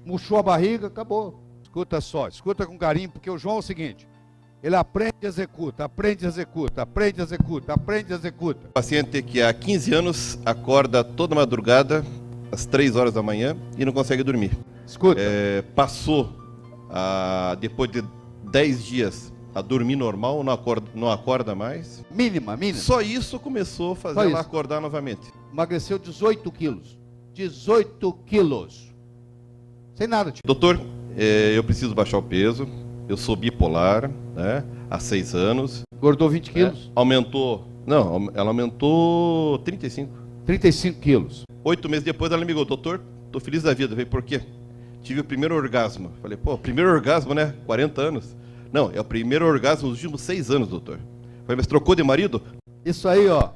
Murchou a barriga, acabou. Escuta só, escuta com carinho, porque o João é o seguinte, ele aprende e executa, aprende e executa, aprende e executa, aprende e executa. Paciente que há 15 anos acorda toda madrugada, às 3 horas da manhã, e não consegue dormir. Escuta. Passou, depois de 10 dias, a dormir normal, não acorda mais. Mínima. Só isso começou a fazer ela acordar novamente. Emagreceu 18 quilos. 18 quilos. Sem nada, tio. Doutor, eu preciso baixar o peso, eu sou bipolar, né, há 6 anos. Engordou 20 quilos? Ela aumentou 35. 35 quilos. 8 meses depois ela me ligou, doutor, tô feliz da vida. Eu falei, por quê? Tive o primeiro orgasmo. Falei, primeiro orgasmo, né? 40 anos. Não, é o primeiro orgasmo nos últimos 6 anos, doutor. Falei, mas trocou de marido? Isso aí, ó.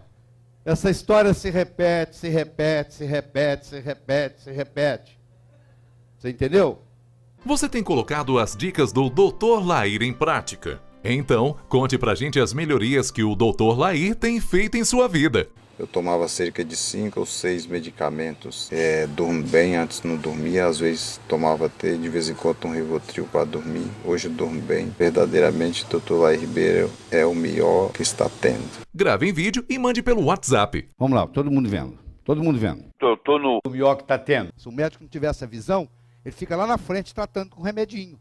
Essa história se repete, se repete, se repete, se repete, se repete. Você entendeu? Você tem colocado as dicas do Dr. Lair em prática? Então, conte pra gente as melhorias que o Dr. Lair tem feito em sua vida. Eu tomava cerca de 5 ou 6 medicamentos. Durmo bem, antes não dormia. Às vezes tomava até de vez em quando um Rivotril para dormir. Hoje eu durmo bem. Verdadeiramente, Dr. Lair Ribeiro é o melhor que está tendo. Grave em vídeo e mande pelo WhatsApp. Vamos lá, todo mundo vendo. Todo mundo vendo. Tô no... O melhor que está tendo. Se o médico não tiver essa visão, ele fica lá na frente tratando com remedinho.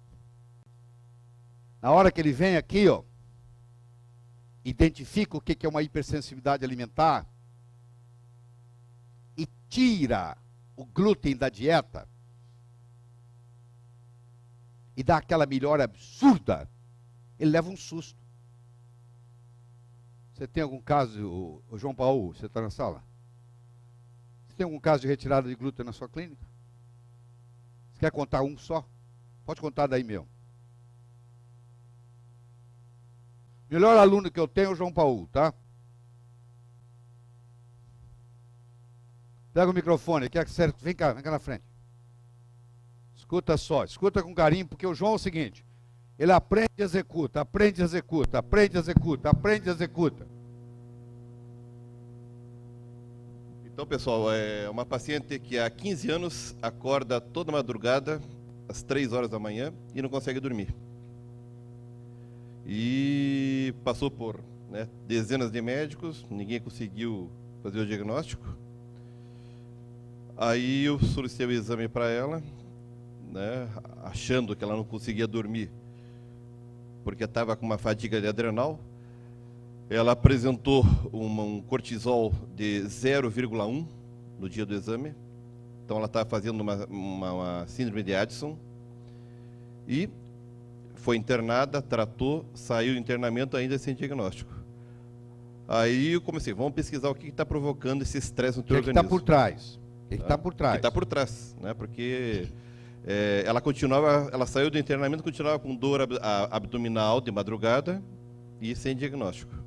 Na hora que ele vem aqui, ó, identifica o que é uma hipersensibilidade alimentar e tira o glúten da dieta e dá aquela melhora absurda, ele leva um susto. Você tem algum caso, o João Paulo, você está na sala? Você tem algum caso de retirada de glúten na sua clínica? Você quer contar um só? Pode contar daí mesmo. Melhor aluno que eu tenho é o João Paulo, tá? Pega o microfone, vem cá na frente. Escuta só, escuta com carinho, porque o João é o seguinte, ele aprende e executa, aprende e executa, aprende e executa, aprende e executa. Então, pessoal, é uma paciente que há 15 anos acorda toda madrugada, às 3 horas da manhã, e não consegue dormir. E passou por dezenas de médicos, ninguém conseguiu fazer o diagnóstico. Aí eu solicitei o exame para ela, achando que ela não conseguia dormir, porque estava com uma fadiga de adrenal. Ela apresentou um cortisol de 0,1 no dia do exame. Então ela estava fazendo uma síndrome de Addison. E foi internada, tratou, saiu do internamento ainda sem diagnóstico. Aí eu comecei, vamos pesquisar o que está provocando esse estresse no teu organismo. O que está por trás? O que está por trás? O que está por trás, porque ela saiu do internamento, continuava com dor abdominal de madrugada e sem diagnóstico.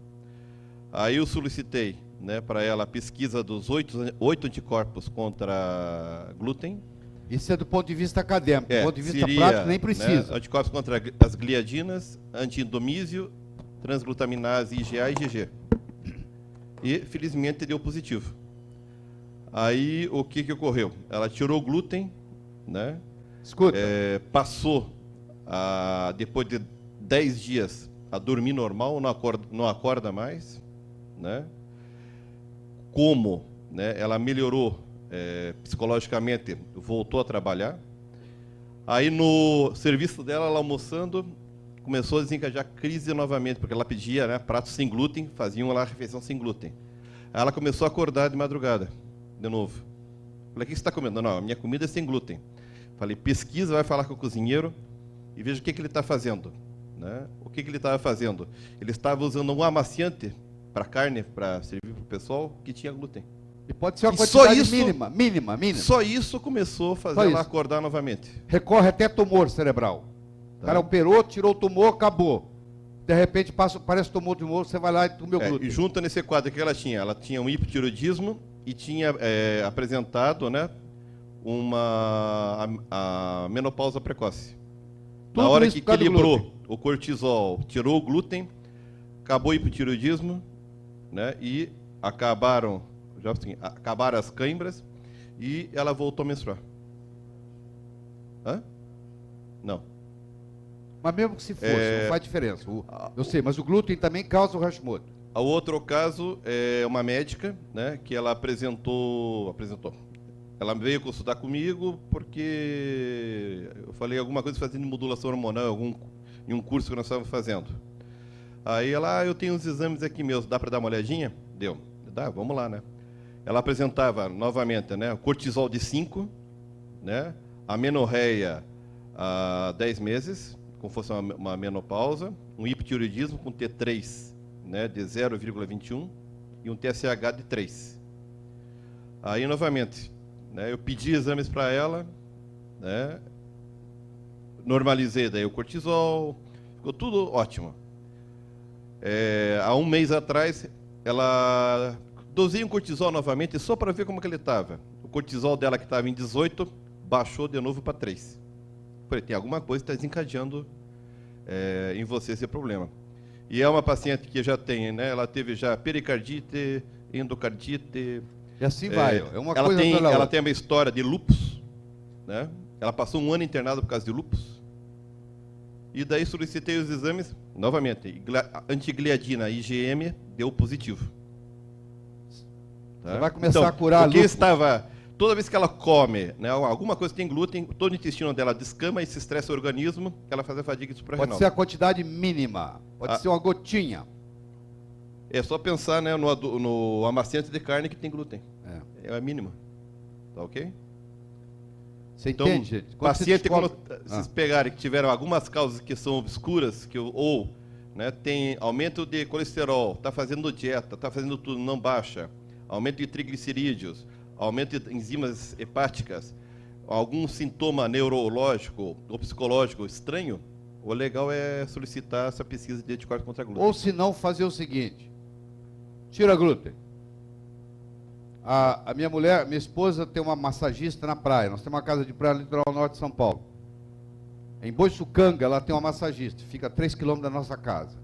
Aí eu solicitei para ela a pesquisa dos 8 anticorpos contra glúten. Isso é do ponto de vista acadêmico, do ponto de vista prático nem precisa. Anticorpos contra as gliadinas, anti-indomísio, transglutaminase IgA e IgG. E, felizmente, deu positivo. Aí, o que ocorreu? Ela tirou o glúten, Escuta. Passou, depois de 10 dias, a dormir normal, não acorda mais. Como ela melhorou psicologicamente, voltou a trabalhar. Aí no serviço dela, ela almoçando, começou a desencadear crise novamente, porque ela pedia pratos sem glúten, faziam lá a refeição sem glúten. Aí ela começou a acordar de madrugada, de novo. Falei, o que você está comendo? Não, a minha comida é sem glúten. Falei, pesquisa, vai falar com o cozinheiro e veja o que ele está fazendo. O que ele estava fazendo? Ele estava usando um amaciante para carne, para servir para o pessoal, que tinha glúten. E pode ser uma quantidade mínima. Só isso começou a fazer ela acordar novamente. Recorre até tumor cerebral. O cara operou, tirou o tumor, acabou. De repente parece tumor, você vai lá e comeu glúten. E junto nesse quadro que ela tinha um hipotiroidismo e tinha apresentado a menopausa precoce. Na hora que equilibrou o cortisol, tirou o glúten, acabou o hipotiroidismo, e acabaram as câimbras e ela voltou a menstruar. Hã? Não. Mas mesmo que se fosse, não faz diferença. Eu sei, mas o glúten também causa o Hashimoto. O outro caso é uma médica, né, que ela apresentou. Ela veio consultar comigo porque eu falei alguma coisa fazendo modulação hormonal em um curso que nós estávamos fazendo. Aí ela, eu tenho uns exames aqui meus, dá para dar uma olhadinha? Deu. Dá, vamos lá, né? Ela apresentava novamente, né, o cortisol de 5, né, a menorreia há 10 meses, como fosse uma menopausa, um hipotireoidismo com T3, né, de 0,21 e um TSH de 3. Aí, novamente, né, eu pedi exames para ela, né, normalizei daí o cortisol, ficou tudo ótimo. Há um mês atrás, ela dosei um cortisol novamente só para ver como que ele estava. O cortisol dela, que estava em 18, baixou de novo para 3. Falei, tem alguma coisa que está desencadeando em você esse problema. E é uma paciente que já tem, né? Ela teve já pericardite, endocardite. E assim vai. É uma ela coisa tem, pela ela outra. tem uma história de lúpus, né? Ela passou um ano internada por causa de lúpus. E daí solicitei os exames, novamente, antigliadina IgM deu positivo. Tá? Você vai começar Então, a curar porque lúpus. estava, toda vez que ela come, né, alguma coisa que tem glúten, todo o intestino dela descama e se estressa o organismo, ela faz a fadiga suprarrenal. Pode ser a quantidade mínima, pode ser uma gotinha. É só pensar, né, no amaciante de carne que tem glúten. É a mínima. Tá ok? Você Então, entende, gente? Quando você paciente, descobre- quando vocês pegarem que tiveram algumas causas que são obscuras, ou né, tem aumento de colesterol, está fazendo dieta, está fazendo tudo, não baixa, aumento de triglicerídeos, aumento de enzimas hepáticas, algum sintoma neurológico ou psicológico estranho, o legal é solicitar essa pesquisa de anticorpos contra glúten. Ou se não, fazer o seguinte: tira glúten. A minha mulher, minha esposa, tem uma massagista na praia. Nós temos uma casa de praia no litoral norte de São Paulo. Em Boiçucanga, ela tem uma massagista, fica a 3 quilômetros da nossa casa.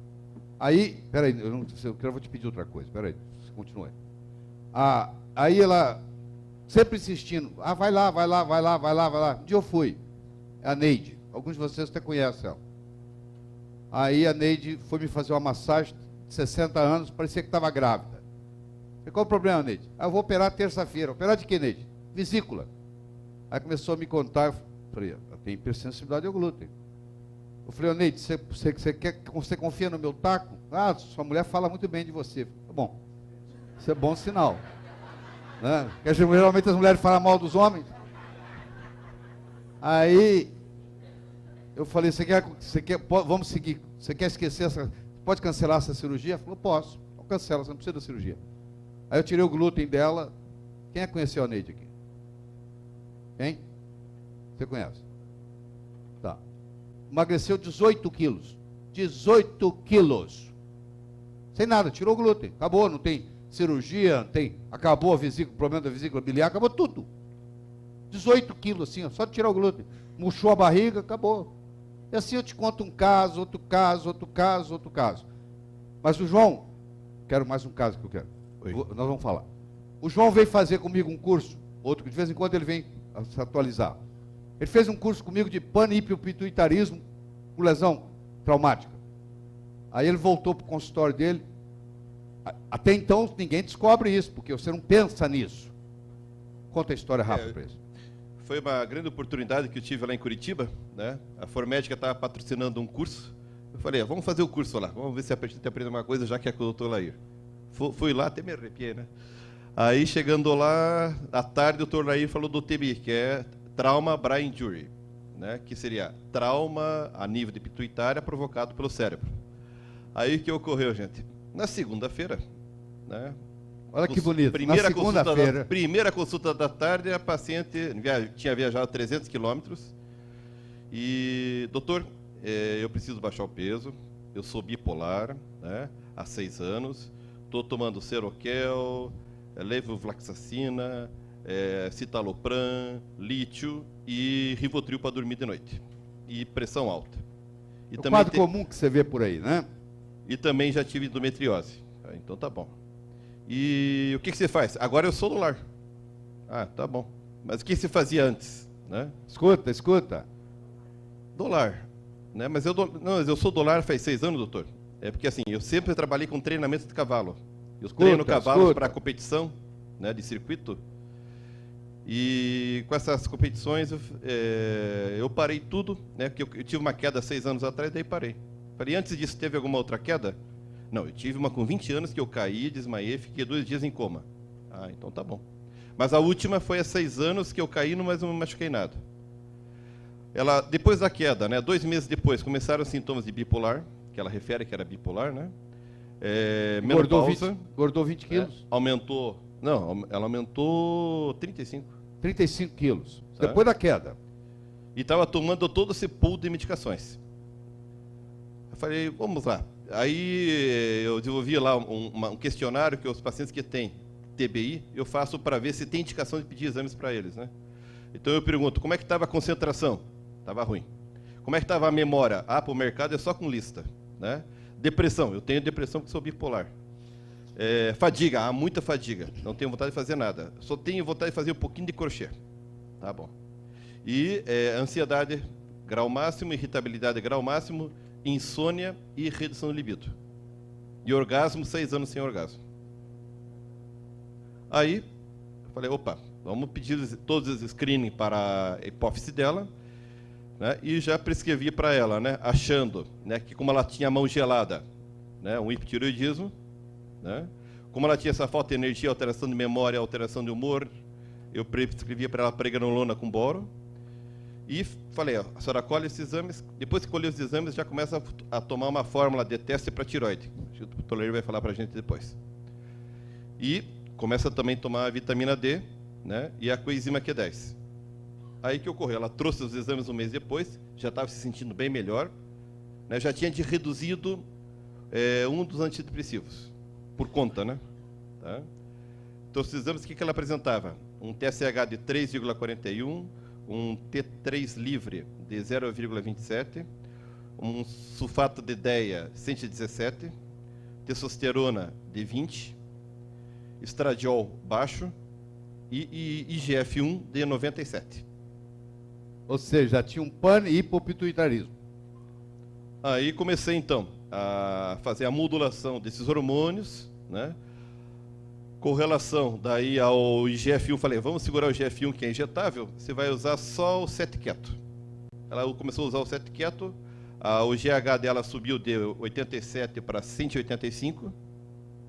Aí, peraí, eu vou te pedir outra coisa, peraí, você continua aí. Aí ela, sempre insistindo, vai lá. Um dia eu fui, é a Neide, alguns de vocês até conhecem ela. Aí a Neide foi me fazer uma massagem de 60 anos, parecia que estava grávida. Falei, qual o problema, Neide? Eu vou operar terça-feira. Operar de quê, Neide? Vesícula. Aí começou a me contar, eu falei, eu tenho hipersensibilidade ao glúten. Eu falei, Neide, você confia no meu taco? Sua mulher fala muito bem de você. Tá bom, isso é bom sinal. Né? Porque geralmente as mulheres falam mal dos homens. Aí, eu falei, vamos seguir, você quer esquecer pode cancelar essa cirurgia? Ela falou, posso, então cancela, você não precisa da cirurgia. Aí eu tirei o glúten dela. Quem conheceu a Neide aqui? Quem? Você conhece? Tá. Emagreceu 18 quilos. 18 quilos. Sem nada, tirou o glúten. Acabou, não tem cirurgia, acabou o problema da vesícula biliar, acabou tudo. 18 quilos, assim, só de tirar o glúten. Murchou a barriga, acabou. E assim eu te conto um caso, outro caso. Mas o João, quero mais um caso que eu quero. Nós vamos falar. O João veio fazer comigo um curso, outro que de vez em quando ele vem se atualizar. Ele fez um curso comigo de panhippopituitarismo com lesão traumática. Aí ele voltou para o consultório dele. Até então ninguém descobre isso, porque você não pensa nisso. Conta a história rápida para eles. Foi uma grande oportunidade que eu tive lá em Curitiba, né? A Formédica estava patrocinando um curso. Eu falei, vamos fazer o curso lá, vamos ver se a gente aprende uma coisa, já que é com o Dr. Lair. Fui lá, até me arrepiei, né? Aí, chegando lá, à tarde, o Dr. Lair falou do TBI, que é Trauma Brain Injury, né? Que seria trauma a nível de pituitária provocado pelo cérebro. Aí, o que ocorreu, gente? Na segunda-feira, né? Olha que bonito, na segunda-feira. Primeira consulta da tarde, a paciente tinha viajado 300 quilômetros e, doutor, eu preciso baixar o peso, eu sou bipolar, né? Há 6 anos, estou tomando Seroquel, levofloxacina, citalopram, lítio e Rivotril para dormir de noite. E pressão alta. E é um quadro comum que você vê por aí, né? E também já tive endometriose. Então tá bom. E o que você faz? Agora eu sou do lar. Tá bom. Mas o que você fazia antes? né? Escuta, escuta. Dólar, né? Mas eu sou dólar faz 6 anos, doutor. É porque assim, eu sempre trabalhei com treinamento de cavalo. Eu treino cavalos para competição, né, de circuito. E com essas competições eu parei tudo, né? Porque eu tive uma queda 6 anos atrás, daí parei. Falei, antes disso teve alguma outra queda? Não, eu tive uma com 20 anos que eu caí, desmaiei, fiquei 2 dias em coma. Ah, então tá bom. Mas a última foi há 6 anos que eu caí, mas não me machuquei nada. Ela, depois da queda, né, 2 meses depois, começaram os sintomas de bipolar, que ela refere que era bipolar, né? Engordou 20 quilos. Aumentou, não, ela aumentou 35. 35 quilos, Tá? depois da queda. E estava tomando todo esse pool de medicações. Eu falei, vamos lá. Aí eu desenvolvi lá um questionário que os pacientes que têm TBI, eu faço para ver se tem indicação de pedir exames para eles, né? Então eu pergunto, como é que estava a concentração? Estava ruim. Como é que estava a memória? Ah, para o mercado é só com lista, né? Depressão, eu tenho depressão porque sou bipolar. Fadiga, há muita fadiga, não tenho vontade de fazer nada. Só tenho vontade de fazer um pouquinho de crochê. Tá bom. E ansiedade, grau máximo, irritabilidade, grau máximo, insônia e redução do libido. E orgasmo, 6 anos sem orgasmo. Aí, eu falei, opa, vamos pedir todos os screening para a hipófise dela, né, e já prescrevi para ela, né, achando, né, que como ela tinha a mão gelada, né, um hipotireoidismo, né, como ela tinha essa falta de energia, alteração de memória, alteração de humor, eu prescrevi para ela preganolona com boro, e falei, ó, a senhora colhe esses exames, depois que colher os exames, já começa a tomar uma fórmula de teste para tireoide. O Dr. Toledo vai falar para a gente depois. E começa também a tomar a vitamina D, né, e a coenzima Q10. Aí que ocorreu? Ela trouxe os exames um mês depois, já estava se sentindo bem melhor, né, já tinha reduzido um dos antidepressivos, por conta, né? Tá? Então, os exames, o que ela apresentava? Um TSH de 3,41, um T3 livre de 0,27, um sulfato de DEA 117, testosterona de 20, estradiol baixo e IGF-1 de 97. Ou seja, tinha um PAN e hipopituitarismo. Aí comecei, então, a fazer a modulação desses hormônios, né? Com relação daí ao IGF-1, falei, vamos segurar o IGF-1 que é injetável, você vai usar só o 7-keto. Ela começou a usar o 7-keto, o GH dela subiu de 87 para 185,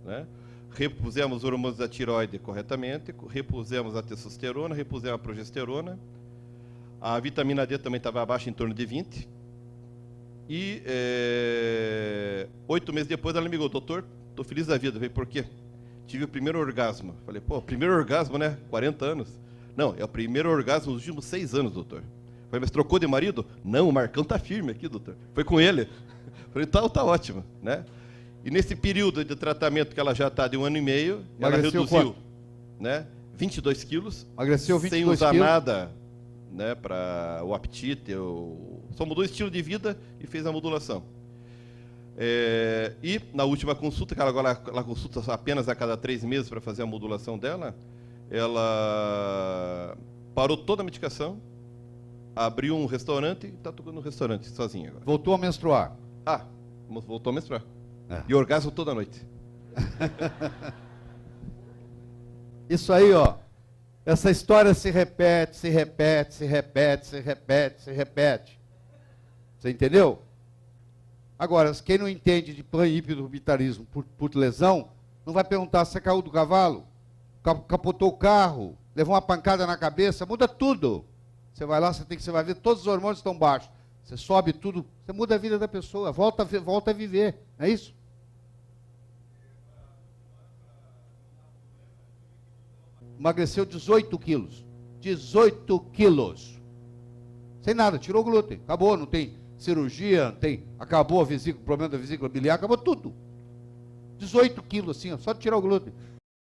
né? Repusemos os hormônios da tireoide corretamente, repusemos a testosterona, repusemos a progesterona, a vitamina D também estava abaixo, em torno de 20, e 8 meses depois ela me ligou, doutor, estou feliz da vida. Eu falei, por quê? Tive o primeiro orgasmo. Falei, pô, primeiro orgasmo, né? 40 anos. Não, é o primeiro orgasmo nos últimos 6 anos, doutor. Falei, mas trocou de marido? Não, o Marcão tá firme aqui, doutor. Foi com ele. Falei, tá ótimo, né? E nesse período de tratamento que ela já está de 1 ano e meio, ela reduziu, né, 22 quilos. Emagreceu 22 quilos. Sem usar nada, né, para o apetite. Só mudou o estilo de vida e fez a modulação. E na última consulta, que ela consulta apenas a cada 3 meses para fazer a modulação dela, ela parou toda a medicação, abriu um restaurante e está tocando no restaurante sozinha agora. Voltou a menstruar. Voltou a menstruar. E orgasmo toda noite. Isso aí, ó. Essa história se repete, se repete, se repete, se repete, se repete. Você entendeu? Agora, quem não entende de panhipidobitarismo por lesão, não vai perguntar se você caiu do cavalo, capotou o carro, levou uma pancada na cabeça, muda tudo. Você vai lá, você vai ver, todos os hormônios estão baixos. Você sobe tudo, você muda a vida da pessoa, volta a viver, não é isso? Emagreceu 18 quilos. 18 quilos. Sem nada, tirou o glúten, acabou, não tem cirurgia, acabou o problema da vesícula biliar, acabou tudo. 18 quilos, assim, ó, só de tirar o glúten.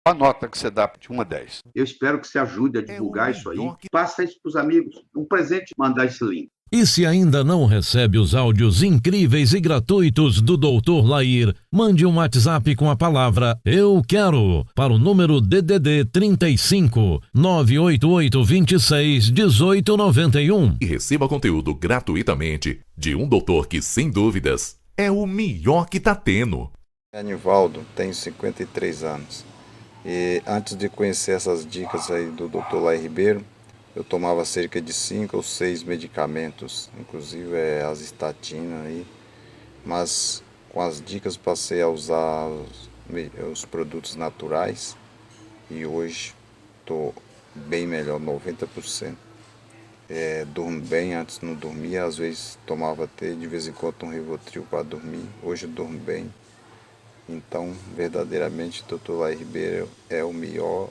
A nota que você dá de 1 a 10. Eu espero que você ajude a divulgar isso aí. Passa isso para os amigos. Um presente, mandar esse link. E se ainda não recebe os áudios incríveis e gratuitos do Dr. Lair, mande um WhatsApp com a palavra "Eu quero" para o número DDD 35 988 26 1891 E receba conteúdo gratuitamente de um doutor que, sem dúvidas, é o melhor que tá tendo. Anivaldo, tenho 53 anos. E antes de conhecer essas dicas aí do Dr. Lair Ribeiro, eu tomava cerca de 5 ou 6 medicamentos, inclusive as estatinas aí, mas com as dicas passei a usar os produtos naturais e hoje estou bem melhor, 90%. Durmo bem, antes não dormia, às vezes tomava até de vez em quando um Rivotril para dormir, hoje eu durmo bem. Então, verdadeiramente, o Dr. Lair Ribeiro é o melhor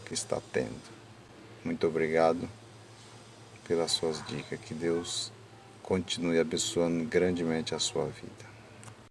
que está tendo. Muito obrigado pelas suas dicas. Que Deus continue abençoando grandemente a sua vida.